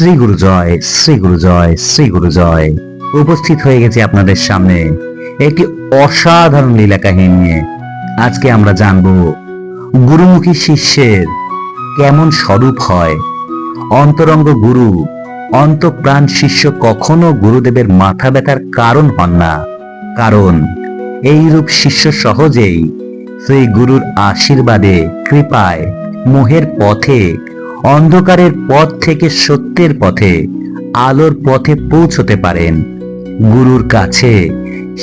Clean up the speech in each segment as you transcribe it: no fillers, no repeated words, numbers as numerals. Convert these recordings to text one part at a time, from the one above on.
শ্রী গুরু জয়, শ্রী গুরু জয়, শ্রী গুরু জয়। উপস্থিত হয়ে গেছে আপনাদের সামনে একটি অসাধারণ লীলা কাহিনী নিয়ে। আজকে আমরা জানব গুরুমুখী শিষ্যের কেমন স্বরূপ হয়। অন্তরঙ্গ গুরু, অন্তঃপ্রাণ শিষ্য কখনো গুরুদেবের মাথা ব্যথার কারণ হন না, কারণ এইরূপ শিষ্য সহজেই শ্রী গুরুর আশীর্বাদে, কৃপায়, মোহের পথে, অন্ধকারের পথ থেকে সত্যের পথে, আলোর পথে পৌঁছতে পারেন। গুরুর কাছে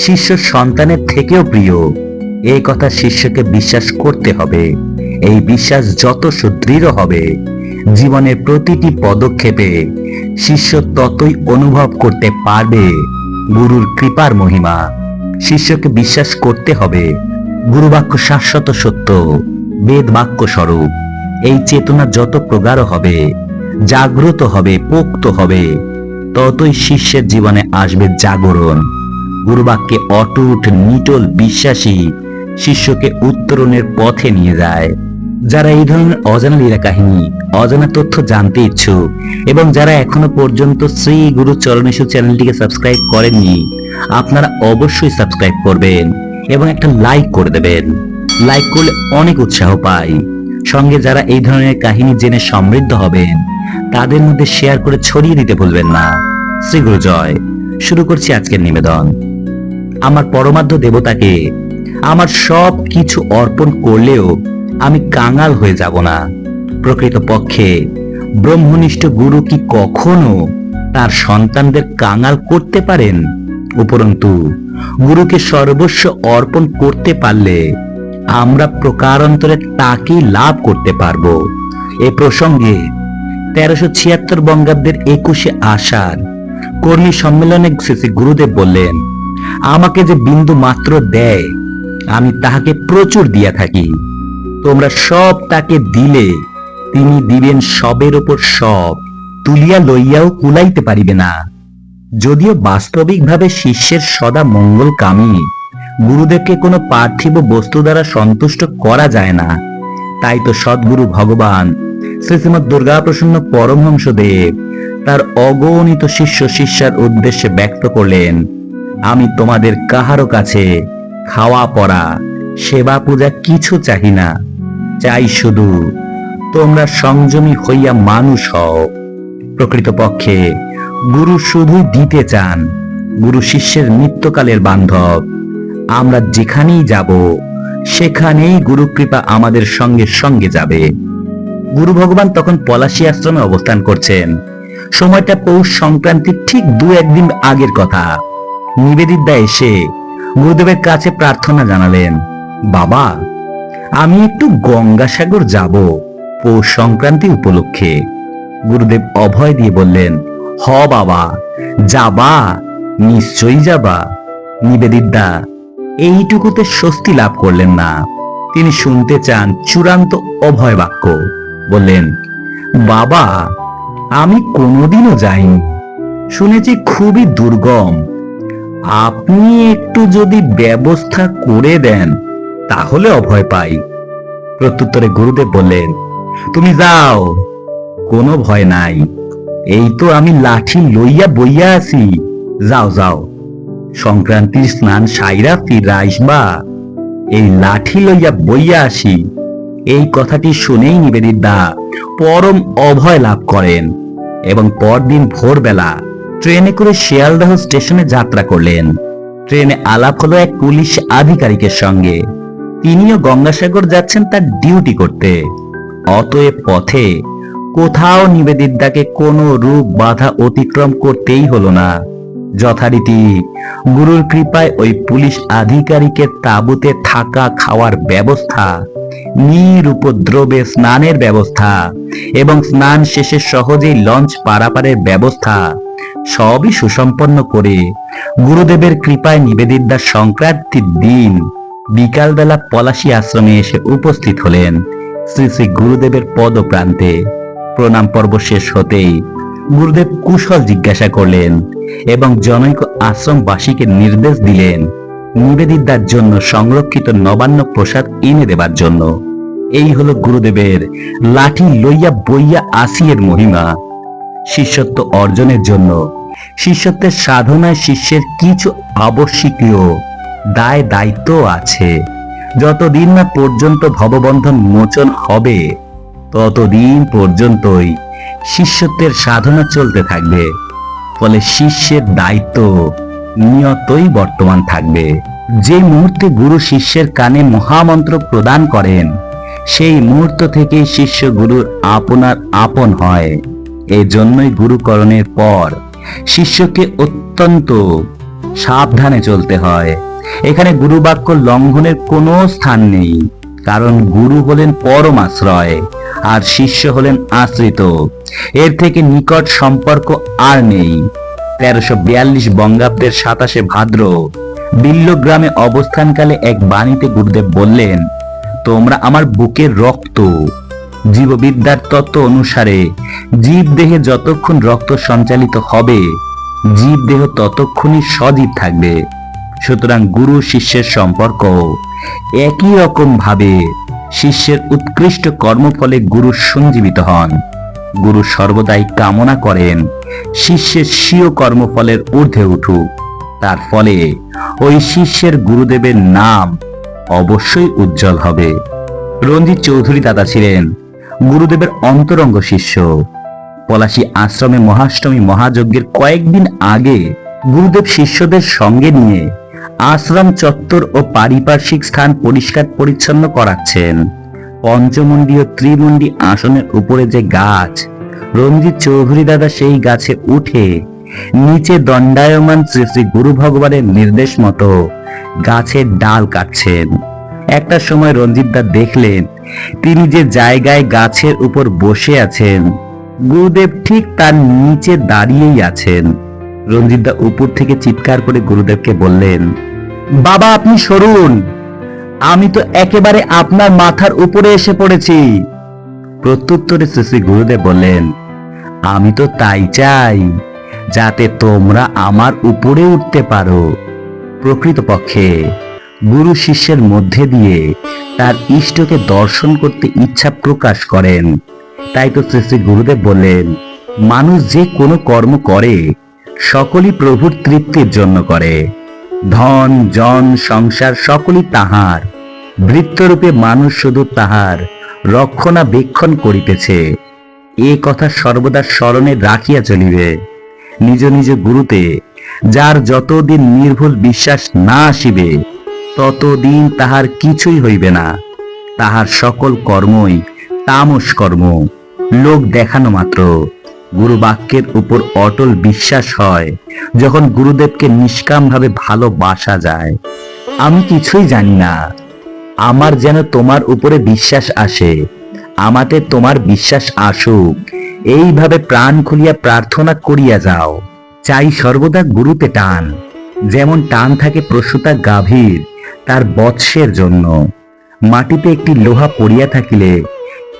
শিষ্য সন্তানের থেকেও প্রিয়, এই কথা শিষ্যকে বিশ্বাস করতে হবে। এই বিশ্বাস যত সুদৃঢ় হবে, জীবনের প্রতিটি পদক্ষেপে শিষ্য ততই অনুভব করতে পারবে গুরুর কৃপার মহিমা। শিষ্যকে বিশ্বাস করতে হবে গুরুবাক্য শাশ্বত সত্য, বেদ বাক্য স্বরূপ। এই চেতনা যত প্রগাঢ় হবে, জাগ্রত হবে, পোক্ত হবে, ততই শিষ্যের জীবনে আসবে জাগরণ। গুরুবাক্যে অটুট নিটল বিশ্বাসী শিষ্যকে উত্তরণের পথে নিয়ে যায়। যারা এই ধরনের অজানা লীলা কাহিনী, অজানা তথ্য জানতে ইচ্ছুক এবং যারা এখনো পর্যন্ত শ্রী গুরু চরণেশু চ্যানেলটিকে সাবস্ক্রাইব করেননি, আপনারা অবশ্যই সাবস্ক্রাইব করবেন এবং একটা লাইক করে দেবেন। লাইক করলে অনেক উৎসাহ পাই। সঙ্গে যারা এই ধরনের কাহিনী জেনে সমৃদ্ধ হবেন, তাদের মধ্যে শেয়ার করে ছড়িয়ে দিতে ভুলবেন না। শ্রী গুরু জয়। শুরু করছি আজকের নিবেদন। আমার পরমাধ্য দেবতাকে আমার সব কিছু অর্পণ করলেও আমি কাঙাল হয়ে যাব না। প্রকৃতপক্ষে ব্রহ্মনিষ্ঠ গুরু কি কখনো তার সন্তানদের কাঙাল করতে পারেন? উপরন্তু গুরুকে সর্বস্ব অর্পণ করতে পারলে আমরা প্রকারান্তরে তাকেই লাভ করতে পারবো। এ প্রসঙ্গে 1376 বঙ্গাব্দের 21 আষাঢ় কর্মী সম্মেলনে শ্রী গুরুদেব বললেন, আমাকে যে বিন্দু মাত্র দেয় আমি তাহাকে প্রচুর দিয়া থাকি। তোমরা সব তাকে দিলে তিনি দিবেন সবের ওপর সব, তুলিয়া লইয়াও কুলাইতে পারিবে না। যদিও বাস্তবিকভাবে শিষ্যের সদা মঙ্গলকামী, গুরুদেবকে কোনো পার্থিব বস্তু দ্বারা সন্তুষ্ট করা যায় না। তাই তো সদ্গুরু ভগবান শ্রী শ্রীমৎ দুর্গাপ্রসন্ন পরমহংসদেব তার অগণিত শিষ্য শিষ্যার উদ্দেশ্যে ব্যক্ত করলেন, আমি তোমাদের কাহারো কাছে খাওয়া পড়া, সেবা পূজা কিছু চাহি না। চাই শুধু তোমরা সংযমী হইয়া মানুষ হও। প্রকৃতপক্ষে গুরু শুধু দিতে চান। গুরু শিষ্যের নিত্যকালের বান্ধব। আমরা যেখানেই যাব সেখানেই গুরু কৃপা আমাদের সঙ্গে সঙ্গে যাবে। গুরু ভগবান তখন পলাশী আশ্রমে অবস্থান করছেন। সময়টা পৌষ সংক্রান্তির ঠিক 2-1 দিন আগের কথা। নিবেদিতা এসে গুরুদেবের কাছে প্রার্থনা জানালেন, বাবা, আমি একটু গঙ্গাসাগর যাব পৌষ সংক্রান্তি উপলক্ষে। গুরুদেব অভয় দিয়ে বললেন, হ বাবা, যাবা, নিশ্চয়ই যাবা। নিবেদিতা এইটুকুতে স্বস্তি লাভ করলেন না। তিনি শুনতে চান চূড়ান্ত অভয় বাক্য। বললেন, বাবা, আমি কোনোদিনও যাইনি, শুনেছি খুবই দুর্গম। আপনি একটু যদি ব্যবস্থা করে দেন তাহলে অভয় পাই। প্রত্যুত্তরে গুরুদেব বললেন, তুমি যাও, কোনো ভয় নাই। এই তো আমি লাঠি লইয়া বইয়া আছি, যাও যাও। সংক্রান্তির স্নান সাইরা ফিরা আসবা, এই লাঠি লইয়া বইয়া আসি। এই কথাটি শুনেই নিবেদিতা পরম অভয় লাভ করেন এবং পরদিন ভোরবেলা ট্রেনে করে শিয়ালদহ স্টেশনে যাত্রা করলেন। ট্রেনে আলাপ হলো এক পুলিশ আধিকারিকের সঙ্গে। তিনিও গঙ্গাসাগর যাচ্ছেন তার ডিউটি করতে। অতএব পথে কোথাও নিবেদিতাকে কোনো রূপ বাধা অতিক্রম করতেই হলো না। যথারীতি গুরুর কৃপায় ওই পুলিশ আধিকারিকের তাঁবুতে থাকা খাওয়ার ব্যবস্থা, নিরুপদ্রবে স্নানের ব্যবস্থা এবং স্নান শেষে সহজেই লঞ্চ পারাপারের ব্যবস্থা সবই সুসম্পন্ন করে গুরুদেবের কৃপায় নিবেদিতা সংক্রান্তির দিন বিকালবেলা পলাশী আশ্রমে এসে উপস্থিত হলেন শ্রী শ্রী গুরুদেবের পদপ্রান্তে। প্রণাম পর্ব শেষ হতেই গুরুদেব কুশল জিজ্ঞাসা করলেন এবং জনৈক আশ্রমবাসীকে নির্দেশ দিলেন নিবেদিতার জন্য সংরক্ষিত নবান্ন প্রসাদ এনে দেবার জন্য। এই হলো গুরুদেবের লাঠি লইয়া বইয়া আসিয়ের মহিমা। শিষ্যত্ব অর্জনের জন্য শিষ্যত্বের সাধনায় শিষ্যের কিছু আবশ্যকীয় দায় দায়িত্ব আছে। যতদিন না পর্যন্ত ভববন্ধন মোচন হবে ততদিন পর্যন্তই শিষ্যত্বের সাধনা চলতে থাকবে। ফলে শিষ্যের দায়িত্ব নিয়তই বর্তমান থাকবে। যে মুহূর্তে গুরু শিষ্যের কানে মহামন্ত্র প্রদান করেন সেই মুহূর্ত থেকেই শিষ্য গুরুর আপনার আপন হয়। এই জন্যই গুরুকরণের পর শিষ্যকে অত্যন্ত সাবধানে চলতে হয়। এখানে গুরুবাক্য লঙ্ঘনের কোনো স্থান নেই, কারণ গুরু হলেন পরম আশ্রয় আর শিষ্য হলেন আশ্রিত। এর থেকে নিকট সম্পর্ক আর নেই। 1342 বঙ্গাব্দের 27 ভাদ্র বিল্লগ্রামে অবস্থানকালে এক বাণীতে গুরুদেব বললেন, তোমরা আমার বুকের রক্ত। জীববিদ্যার তত্ত্ব অনুসারে জীব দেহে যতক্ষণ রক্ত সঞ্চালিত হবে জীব দেহ ততক্ষণই সজীব থাকবে। সুতরাং গুরু শিষ্যের সম্পর্ক একই রকম ভাবে শিষ্যের উৎকৃষ্ট কর্মফলে গুরু সঞ্জীবিত হন। গুরু সর্বদাই কামনা করেন শিষ্যের স্বীয় কর্মফলের ঊর্ধ্বে উঠুক। তার ফলে ওই শিষ্যের গুরুদেবের নাম অবশ্যই উজ্জ্বল হবে। রঞ্জিত চৌধুরী দাদা ছিলেন গুরুদেবের অন্তরঙ্গ শিষ্য। পলাশী আশ্রমে মহাষ্টমী মহাযজ্ঞের কয়েকদিন আগে গুরুদেব শিষ্যদের সঙ্গে নিয়ে আশ্রম চত্বর ও পারিপার্শ্বিক স্থান পরিষ্কার পরিচ্ছন্ন করাচ্ছেন। পঞ্চমুণ্ডী ও ত্রিমুণ্ডী আসনের উপরে যে গাছ, রঞ্জিত চৌধুরী দাদা সেই গাছে উঠে নিচে দণ্ডায়মান শ্রী শ্রী গুরু ভগবানের নির্দেশ মতো গাছের ডাল কাটছেন। একটা সময় রঞ্জিত দা দেখলেন তিনি যে জায়গায় গাছের উপর বসে আছেন গুরুদেব ঠিক তার নিচে দাঁড়িয়েই আছেন। রঞ্জিত দা উপর থেকে চিৎকার করে গুরুদেবকে বললেন, বাবা আপনি সরুন, আমি তো একেবারে আপনার মাথার উপরে এসে পড়েছি। প্রত্যুত্তরে শ্রী শ্রী গুরুদেব বললেন, আমি তো তাই চাই যাতে তোমরা আমার উপরে উঠতে পারো। প্রকৃতপক্ষে গুরু শিষ্যের মধ্যে দিয়ে তার ইষ্টকে দর্শন করতে ইচ্ছা প্রকাশ করেন। তাই তো শ্রী শ্রী গুরুদেব বললেন, মানুষ যে কোনো কর্ম করে সকলই প্রভুর তৃপ্তির জন্য করে। ধন জন সংসার সকলই তাহার, বৃত্তরূপে মানুষ শুধু তাহার রক্ষণাবেক্ষণ করিতেছে। এ কথা সর্বদা স্মরণে রাখিয়া চলিবে। নিজ নিজ গুরুতে যার যতদিন নির্ভুল বিশ্বাস না আসিবে ততদিন তাহার কিছুই হইবে না। তাহার সকল কর্মই তামস কর্ম, লোক দেখানো মাত্র। গুরু বাক্যের উপর অটল বিশ্বাস হয় যখন গুরুদেবকে নিষ্কাম ভাবে ভালোবাসা যায়। আমি কিছুই জানি না, আমার যেন তোমার উপরে বিশ্বাস আসে, আমাতে তোমার বিশ্বাস আসুক, এইভাবে প্রাণ খুলিয়া প্রার্থনা করিয়া যাও। চাই সর্বদা গুরুতে টান, যেমন টান থাকে প্রসূতা গাভীর তার বৎসের জন্য। মাটিতে একটি লোহা পড়িয়া থাকিলে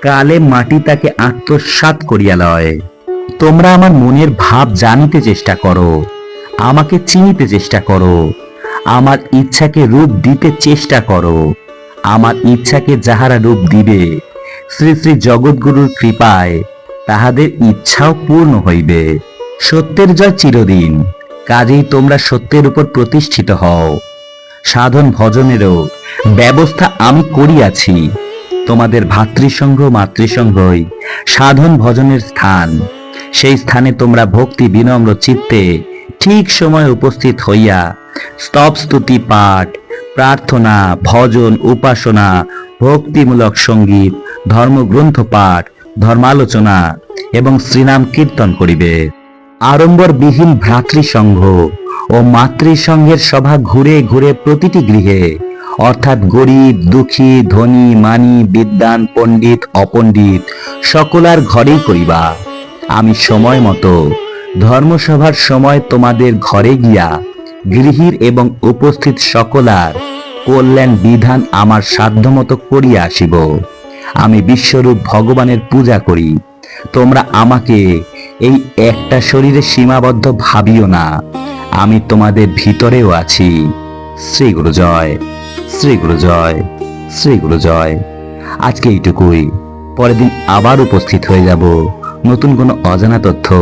কালে মাটি তাকে আত্মসাৎ করিয়া লয়। তোমরা আমার মনের ভাব জানিতে চেষ্টা করো, আমাকে চিনিতে চেষ্টা করো, আমার ইচ্ছাকে রূপ দিতে চেষ্টা করো। আমার ইচ্ছাকে যাহারা রূপ দিবে শ্রী শ্রী জগৎগুরুর কৃপায় তাহাদের ইচ্ছাও পূর্ণ হইবে। সত্যের জয় চিরদিন, কাজেই তোমরা সত্যের উপর প্রতিষ্ঠিত হও। সাধন ভজনেরও ব্যবস্থা আমি করিয়াছি। তোমাদের ভাতৃসংঘ মাতৃসংঘই সাধন ভজনের স্থান। সেই স্থানে তোমরা ভক্তি বিনম্র চিত্তে ঠিক সময় উপস্থিত হইয়া স্তব স্তুতি পাঠ, প্রার্থনা, ভজন, উপাসনা, ভক্তিমূলক সঙ্গীত, ধর্মগ্রন্থ পাঠ, ধর্মালোচনা এবং শ্রীনাম কীর্তন করিবে। আড়ম্বরবিহীন ভ্রাতৃসংঘ ও মাতৃসংঘের সভা ঘুরে ঘুরে প্রতিটি গৃহে, অর্থাৎ গরিব দুঃখী ধনী মানী বিদ্বান পণ্ডিত অপণ্ডিত সকলার ঘরেই করিবা। আমি সময় মতো ধর্মসভার সময় তোমাদের ঘরে গিয়া গৃহীর এবং উপস্থিত সকলার কল্যাণ বিধান আমার সাধ্যমতো করিয়া আসিব। আমি বিশ্বরূপ ভগবানের পূজা করি। তোমরা আমাকে এই একটা শরীরে সীমাবদ্ধ ভাবিও না, আমি তোমাদের ভিতরেও আছি। শ্রী গুরু জয়, শ্রী গুরু জয়, শ্রী গুরু জয়। আজকে এইটুকুই, পরের দিন আবার উপস্থিত হয়ে যাব নতুন কোনো অজানা তথ্য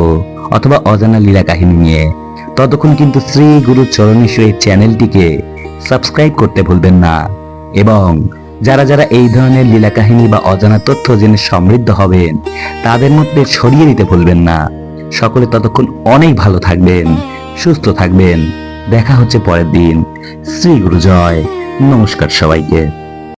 অথবা অজানা লীলা কাহিনী নিয়ে, ততক্ষণ কিন্তু শ্রী গুরু চরণেশ্বর এই চ্যানেলটিকে সাবস্ক্রাইব করতে ভুলবেন না। এবং যারা যারা এই ধরনের লীলা কাহিনী বা অজানা তথ্য জেনে সমৃদ্ধ হবেন, তাদের মধ্যে ছড়িয়ে দিতে ভুলবেন না। সকলে ততক্ষণ অনেক ভালো থাকবেন, সুস্থ থাকবেন। দেখা হচ্ছে পরের দিন। শ্রী গুরু জয়। নমস্কার সবাইকে।